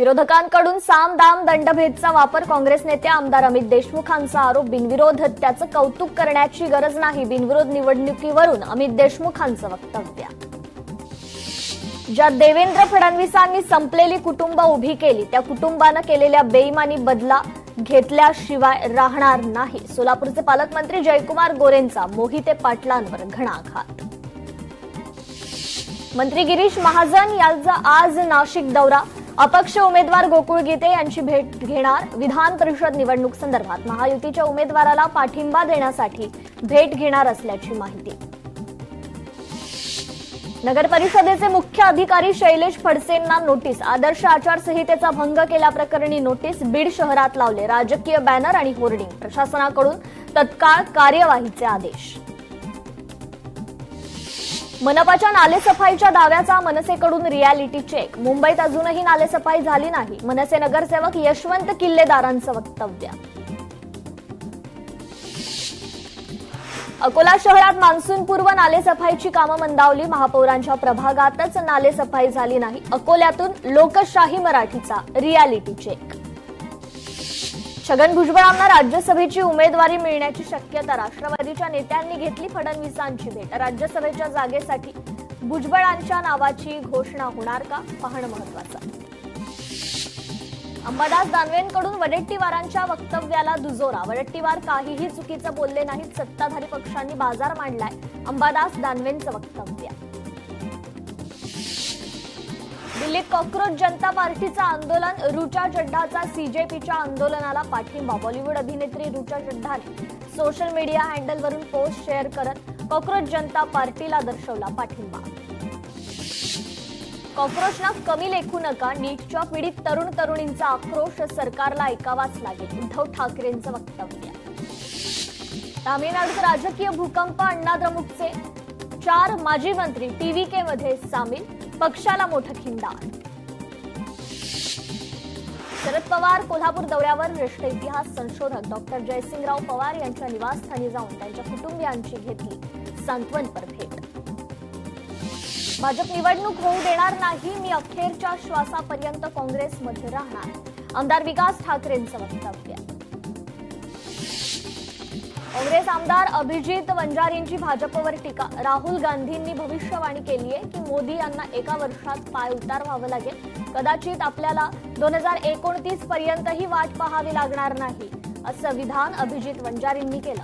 विरोधकांकडून साम दाम दंडभेदचा वापर काँग्रेस नेते आमदार अमित देशमुखांचा आरोप बिनविरोध त्याचं कौतुक करण्याची गरज नाही बिनविरोध निवडणुकीवरून अमित देशमुखांचं वक्तव्य. ज्या देवेंद्र फडणवीसांनी संपलेली कुटुंब उभी केली त्या कुटुंबानं केलेल्या बेईमानी बदला घेतल्याशिवाय राहणार नाही. सोलापूरचे पालकमंत्री जयकुमार गोरेंचा मोहिते पाटलांवर घणाघात. मंत्री गिरीश महाजन यांचा आज नाशिक दौरा. अपक्ष उमेदवार गोकुळ गीते यांची भेट घेणार. विधान परिषद निवडणूक संदर्भात महायुतीच्या उमेदवाराला पाठिंबा देण्यासाठी भेट घेणार असल्याची माहिती. नगर परिषदेचे मुख्य अधिकारी शैलेश फडसेंना नोटीस. आदर्श आचारसंहितेचा भंग केल्याप्रकरणी नोटीस. बीड शहरात लावले राजकीय बॅनर आणि होर्डिंग. प्रशासनाकडून तत्काळ कार्यवाहीचे आदेश. मनपाच्या नालेसफाईच्या दाव्याचा मनसेकडून रियालिटी चेक. मुंबईत अजूनही नालेसफाई झाली नाही. मनसे नगरसेवक यशवंत किल्लेदारांचं वक्तव्य. अकोला शहरात मान्सूनपूर्व नालेसफाईची कामं मंदावली. महापौरांच्या प्रभागातच नालेसफाई झाली नाही. अकोल्यातून लोकशाही मराठीचा रियालिटी चेक. छगन भुजबळांना राज्यसभेची उमेदवारी मिळण्याची शक्यता. राष्ट्रवादीच्या नेत्यांनी घेतली फडणवीसांची भेट. राज्यसभेच्या जागेसाठी भुजबळांच्या नावाची घोषणा होणार का पाहणं महत्त्वाचं. अंबादास दानवेंकडून वडेट्टीवारांच्या वक्तव्याला दुजोरा. वडेट्टीवार काहीही चुकीचं बोलले नाहीत. सत्ताधारी पक्षांनी बाजार मांडलाय अंबादास दानवेंचं वक्तव्य. दिल्लीत कॉक्रोच जनता पार्टीचं आंदोलन. ऋचा चड्ढाचा सीजेपीच्या आंदोलनाला पाठिंबा. बॉलिवूड अभिनेत्री ऋचा चड्ढाने सोशल मीडिया हँडलवरून पोस्ट शेअर करत कॉक्रोच जनता पार्टीला दर्शवला पाठिंबा. कॉक्रोचना कमी लेखू नका. नीटच्या पीडित तरुण तरुणींचा आक्रोश सरकारला ऐकावाच लागेल. उद्धव ठाकरेंचं वक्तव्य. तामिळनाडूत राजकीय भूकंप. अण्णाद्रमुकचे 4 माजी मंत्री टीव्हीके मध्ये सामील. पक्षाला मोठं खिंडार. शरद पवार कोल्हापूर दौऱ्यावर. ज्येष्ठ इतिहास संशोधक डॉक्टर जयसिंगराव पवार यांच्या निवासस्थानी जाऊन त्यांच्या कुटुंबियांची घेतली सांत्वनपर भेट. भाजप निवडणूक होऊ देणार नाही. मी अखेरच्या श्वासापर्यंत काँग्रेसमध्ये राहणार. आमदार विकास ठाकरेंचं वक्तव्य. काँग्रेस आमदार अभिजित वंजारींची भाजपवर टीका. राहुल गांधींनी भविष्यवाणी केली आहे की मोदी यांना एका वर्षात पाय उतार व्हावं लागेल. कदाचित आपल्याला 2029 पर्यंतही वाट पाहावी लागणार नाही असं विधान अभिजित वंजारींनी केलं.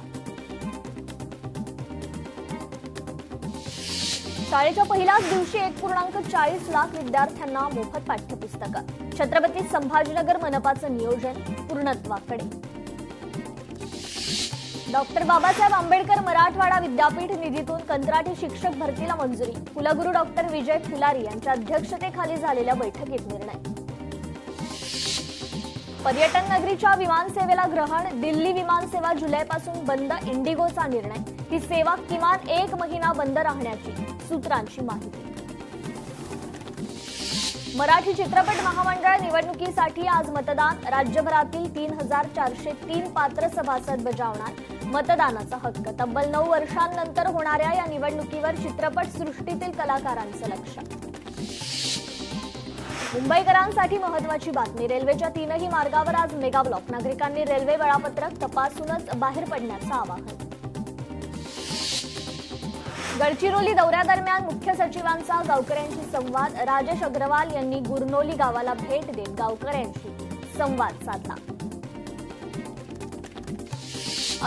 शाळेच्या पहिल्याच दिवशी 1.40 लाख विद्यार्थ्यांना मोफत पाठ्यपुस्तकं. छत्रपती संभाजीनगर मनपाचं नियोजन पूर्णत्वाकडे. डॉक्टर बाबासाहेब आंबेडकर मराठवाडा विद्यापीठ निधीतून कंत्राटी शिक्षक भरतीला मंजुरी. कुलगुरू डॉक्टर विजय फुलारी यांच्या अध्यक्षतेखाली झालेल्या बैठकीत निर्णय. पर्यटन नगरीच्या विमानसेवेला ग्रहण. दिल्ली विमानसेवा जुलैपासून बंद. इंडिगोचा निर्णय. ही सेवा किमान 1 महिना बंद राहण्याची सूत्रांची माहिती. मराठी चित्रपट महामंडळ निवडणुकीसाठी आज मतदान. राज्यभरातील 3403 पात्र सभासद बजावणार मतदानाचा हक्क. तब्बल 9 वर्षांनंतर होणाऱ्या या निवडणुकीवर चित्रपट सृष्टीतील कलाकारांचं लक्ष. मुंबईकरांसाठी महत्त्वाची बातमी. रेल्वेच्या 3ही मार्गावर आज मेगा ब्लॉक. नागरिकांनी रेल्वे वेळापत्रक तपासूनच बाहेर पडण्याचं आवाहन. गडचिरोली दौऱ्यादरम्यान मुख्य सचिवांचा गावकऱ्यांशी संवाद. राजेश अग्रवाल यांनी गुरनोली गावाला भेट देत गावकऱ्यांशी संवाद साधला.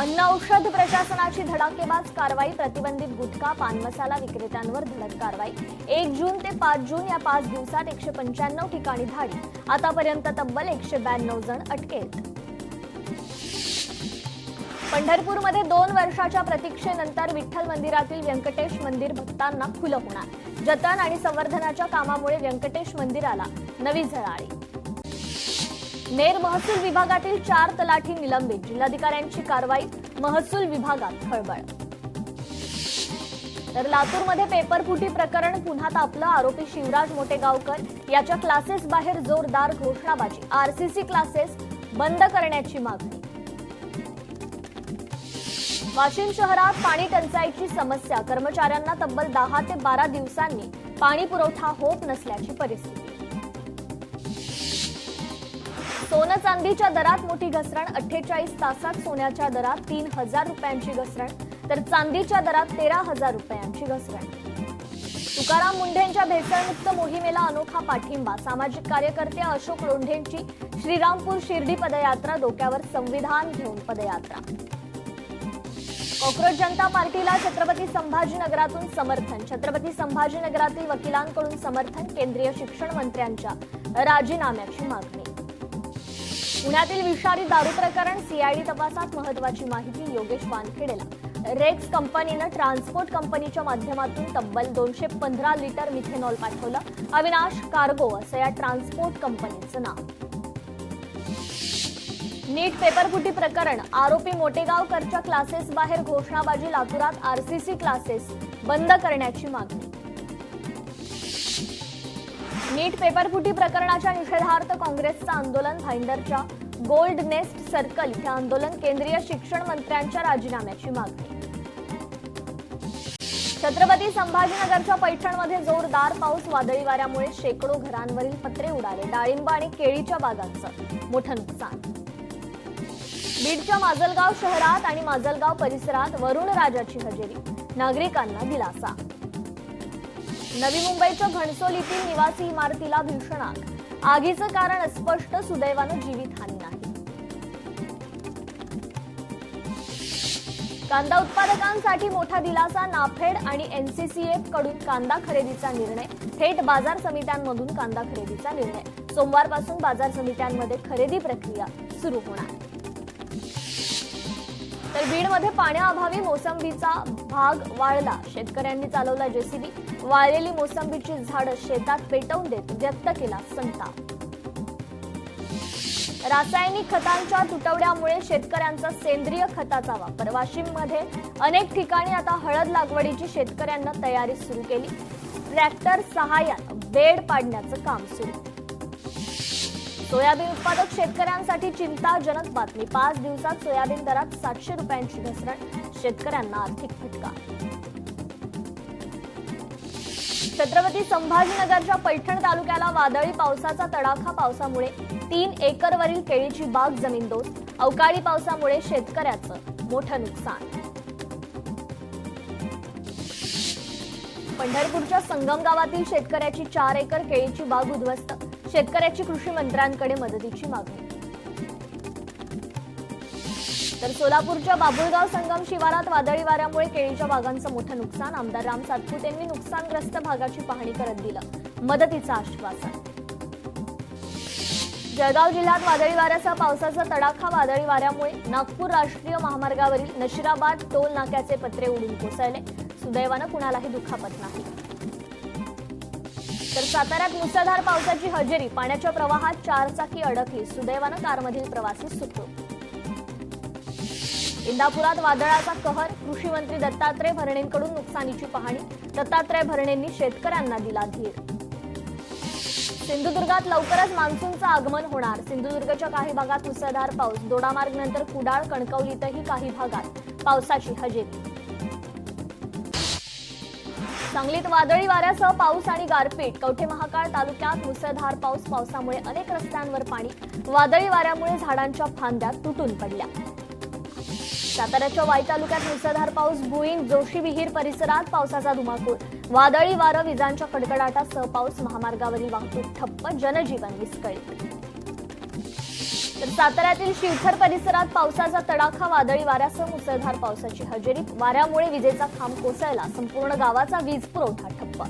अन्न औषध प्रशासनाची धडाकेबाज कारवाई. प्रतिबंधित गुटखा पान मसाला विक्रेत्यांवर धडक कारवाई. 1 जून ते 5 जून या 5 दिवसात 195 ठिकाणी धाडी. आतापर्यंत तब्बल 192 जण अटकेत. पंढरपूरमध्ये 2 वर्षाच्या प्रतीक्षेनंतर विठ्ठल मंदिरातील व्यंकटेश मंदिर भक्तांना खुलं होणार. जतन आणि संवर्धनाच्या कामामुळे व्यंकटेश मंदिराला नवी झळाळी. नेर महसूल विभागातील 4 तलाठी निलंबित. जिल्हाधिकाऱ्यांची कारवाई. महसूल विभागात खळबळ. तर लातूरमध्ये पेपरफुटी प्रकरण पुन्हा तापलं. आरोपी शिवराज मोटेगावकर याच्या क्लासेस बाहेर जोरदार घोषणाबाजी. आरसीसी क्लासेस बंद करण्याची मागणी. वाशिम शहरात पाणी टंचाईची समस्या. कर्मचाऱ्यांना तब्बल 10 ते 12 दिवसांनी पाणी पुरवठा होत नसल्याची परिस्थिती. सोनं चांदीच्या दरात मोठी घसरण, 48 तासात सोन्याच्या दरात 3,000 रुपयांची घसरण, तर चांदीच्या दरात 13,000 रुपयांची घसरण. तुकाराम मुंढेंच्या भेसळमुक्त मोहिमेला अनोखा पाठिंबा, सामाजिक कार्यकर्ते अशोक लोंढेंची श्रीरामपूर शिर्डी पदयात्रा, डोक्यावर संविधान घेऊन पदयात्रा. कॉक्रोच जनता पार्टीला छत्रपती संभाजीनगरातून समर्थन, छत्रपती संभाजीनगरातील वकिलांकडून समर्थन, केंद्रीय शिक्षण मंत्र्यांच्या राजीनाम्याची मागणी. पुण्यातील विषारी दारू प्रकरण, सीआयडी तपासात महत्वाची माहिती, योगेश वानखेडेला. रेक्स कंपनीनं ट्रान्सपोर्ट कंपनीच्या माध्यमातून तब्बल 215 लिटर मिथेनॉल पाठवलं, अविनाश कार्गो असं या ट्रान्सपोर्ट कंपनीचं नाव. नीट पेपरफुटी प्रकरण, आरोपी मोटेगावकरच्या क्लासेस बाहेर घोषणाबाजी, लातूरात आरसीसी क्लासेस बंद करण्याची मागणी. नीट पेपरफुटी प्रकरणाच्या निषेधार्थ काँग्रेसचं आंदोलन, भाईंदरच्या गोल्ड नेस्ट सर्कल इथे आंदोलन, केंद्रीय शिक्षण मंत्र्यांच्या राजीनाम्याची मागणी. छत्रपती संभाजीनगरच्या पैठणमध्ये जोरदार पाऊस, वादळी वाऱ्यामुळे शेकडो घरांवरील पत्रे उडाले, डाळिंब आणि केळीच्या बागांचं मोठं नुकसान. बीडच्या माजलगाव शहरात आणि माजलगाव परिसरात वरुण राजाची हजेरी, नागरिकांना दिलासा. नवी मुंबईच्या घणसोलीतील निवासी इमारतीला भीषण आग, आगीचं कारण अस्पष्ट, सुदैवानं जीवितहानी नाही. कांदा उत्पादकांसाठी मोठा दिलासा, नाफेड आणि एनसीसीएफ कडून कांदा खरेदीचा निर्णय, थेट बाजार समित्यांमधून कांदा खरेदीचा निर्णय. सोमवारपासून बाजार समित्यांमध्ये खरेदी प्रक्रिया सुरू होणार. तर बीडमध्ये पाण्याअभावी मोसंबीचा भाग वाळला, शेतकऱ्यांनी चालवला जेसीबी, वाळलेली मोसंबीची झाडं शेतात पेटवून देत व्यक्त केला संताप. रासायनिक खतांच्या तुटवड्यामुळे शेतकऱ्यांचा सेंद्रिय खताचा वापर, वाशिममध्ये अनेक ठिकाणी आता हळद लागवडीची शेतकऱ्यांना तयारी सुरू केली, ट्रॅक्टर सहाय्यात बेड पाडण्याचं काम सुरू. सोयाबीन उत्पादक शेतकऱ्यांसाठी चिंताजनक बातमी, 5 दिवसात सोयाबीन दरात 700 रुपयांची घसरण, शेतकऱ्यांना आर्थिक फटका. छत्रपती संभाजीनगरच्या पैठण तालुक्याला वादळी पावसाचा तडाखा, पावसामुळे 3 एकरवरील केळीची बाग जमीनदोस्त, अवकाळी पावसामुळे शेतकऱ्याचं मोठं नुकसान. पंढरपूरच्या संगम गावातील शेतकऱ्याची 4 एकर केळीची बाग उद्ध्वस्त, शेतकऱ्याची कृषी मंत्र्यांकडे मदतीची मागणी. तर सोलापूरच्या बाबुळगाव संगम शिवारात वादळी वाऱ्यामुळे केळीच्या बागांचं मोठं नुकसान, आमदार राम सातपुते यांनी नुकसानग्रस्त भागाची पाहणी करत दिलं मदतीचं आश्वासन. जळगाव जिल्ह्यात वादळी वाऱ्यासह पावसाचा तडाखा, वादळी वाऱ्यामुळे नागपूर राष्ट्रीय महामार्गावरील नशिराबाद टोल नाक्याचे पत्रे उडून कोसळले, सुदैवानं कुणालाही दुखापत नाही. तर साताऱ्यात मुसळधार पावसाची हजेरी, पाण्याच्या प्रवाहात 4 चाकी अडकली, सुदैवानं कारमधील प्रवासी सुखरूप. इंदापुरात वादळाचा कहर, कृषी मंत्री दत्तात्रय भरणेंकडून नुकसानीची पाहणी, दत्तात्रय भरणेंनी शेतकऱ्यांना दिला धीर. सिंधुदुर्गात लवकरच मान्सूनचं आगमन होणार, सिंधुदुर्गच्या काही भागात मुसळधार पाऊस, दोडामार्ग नंतर कुडाळ, कणकवलीतही काही भागात पावसाची हजेरी. सांगलीत वादळी वाऱ्यासह पाऊस आणि गारपीट, कवठे महाकाळ तालुक्यात मुसळधार पाऊस, पावसामुळे अनेक रस्त्यांवर पाणी, वादळी वाऱ्यामुळे झाडांच्या फांद्या तुटून पडल्या. साताऱ्याच्या वाई तालुक्यात मुसळधार पाऊस, भुईंज जोशी विहीर परिसरात पावसाचा धुमाकूळ, वादळी वारं, विजांच्या कडकडाटासह पाऊस, महामार्गावरील वाहतूक ठप्प, जनजीवन विस्कळीत. तर साताऱ्यातील शिवथर परिसरात पावसाचा तडाखा, वादळी वाऱ्यासह मुसळधार पावसाची हजेरी, वाऱ्यामुळे विजेचा खांब कोसळला, संपूर्ण गावाचा वीज पुरवठा ठप्प.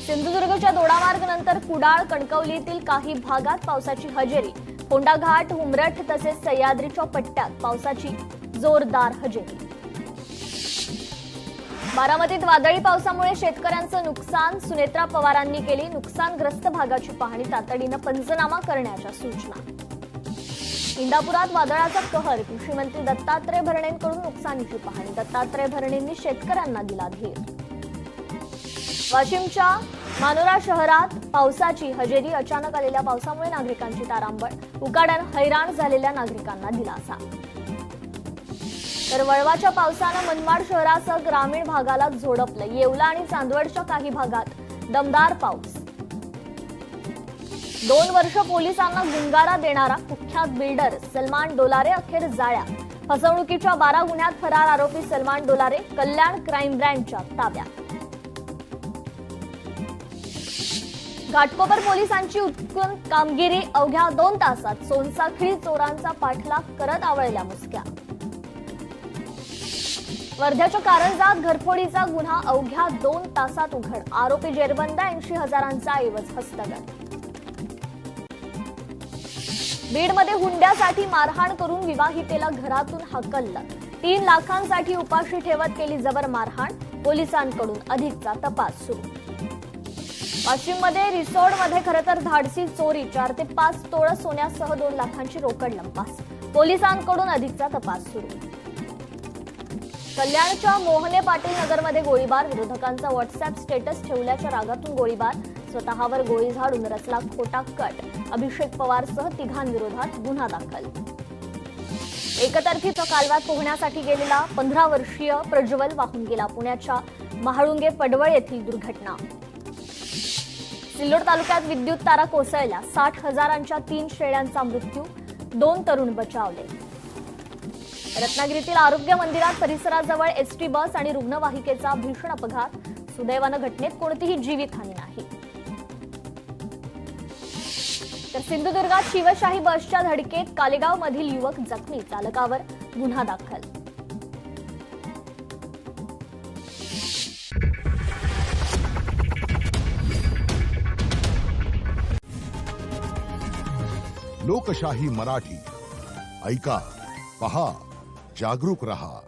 सिंधुदुर्गच्या दोडामार्ग नंतर कुडाळ, कणकवलीतील काही भागात पावसाची हजेरी, फोंडाघाट, उमरठ तसेच सह्याद्रीच्या पट्ट्यात पावसाची जोरदार हजेरी. बारामतीत वादळी पावसामुळे शेतकऱ्यांचं नुकसान, सुनेत्रा पवारांनी केली नुकसानग्रस्त भागाची पाहणी, तातडीनं पंचनामा करण्याच्या सूचना. इंदापुरात वादळाचा कहर, कृषी मंत्री दत्तात्रय भरणेंकडून नुकसानीची पाहणी, दत्तात्रय भरणेंनी शेतकऱ्यांना दिला धीर. वाशिमच्या मानोरा शहरात पावसाची हजेरी, अचानक आलेल्या पावसामुळे नागरिकांची तारांबळ, उकाड्यानं हैराण झालेल्या नागरिकांना दिलासा. तर वळवाच्या पावसानं मनमाड शहरासह ग्रामीण भागाला झोडपलं, येवला आणि चांदवडच्या काही भागात दमदार पाऊस. 2 वर्ष पोलिसांना गुंगारा देणारा कुख्यात बिल्डर सलमान डोलारे अखेर जाळ्या. फसवणुकीच्या 12 गुन्ह्यात फरार आरोपी सलमान डोलारे कल्याण क्राईम ब्रँचच्या ताब्यात. घाटकोपर पोलिसांची उत्कृष्ट कामगिरी. अवघ्या 2 तासात सोनसाखळी चोरांचा पाठलाग करत आवळल्या मुसक्या. वर्ध्याच्या कारंजात घरफोडीचा गुन्हा अवघ्या 2 तासात उघड. आरोपी जेरबंद. 80,000चा ऐवज हस्तगत. बीडमध्ये हुंड्यासाठी मारहाण करून विवाहितेला घरातून हाकललं. 3 लाखांसाठी उपाशी ठेवत केली जबर मारहाण. पोलिसांकडून अधिकचा तपास सुरू. वाशिममध्ये रिसोर्टमध्ये खरं तर धाडसी चोरी. 4 ते 5 तोळं सोन्यासह 2 लाखांची रोकड लंपास. पोलिसांकडून अधिकचा तपास सुरू. कल्याणच्या मोहने पाटील नगरमध्ये गोळीबार. विरोधकांचा व्हॉट्सअॅप स्टेटस ठेवल्याच्या रागातून गोळीबार. स्वतःवर गोळी झाडून रचला खोटा कट. अभिषेक पवारसह 3घांविरोधात गुन्हा दाखल. एकतर्फीच्या कालव्यात पोहण्यासाठी गेलेला 15 वर्षीय प्रज्वल वाहून गेला. पुण्याच्या महाळुंगे पडवळ येथील दुर्घटना. सिल्लोड तालुक्यात विद्युत तारा कोसळल्या. 60,000च्या 3 शेळ्यांचा मृत्यू. 2 तरुण बचावले. रत्नागिरीतील आरोग्य मंदिरात परिसराजवळ एसटी बस आणि रुग्णवाहिकेचा भीषण अपघात. सुदैवानं घटनेत कोणतीही जीवितहानी नाही. तर सिंधुदुर्गात शिवशाही बसच्या धडकेत कालेगावमधील युवक जखमी. चालकावर गुन्हा दाखल. लोकशाही मराठी ऐका, पहा, जागरूक रहा.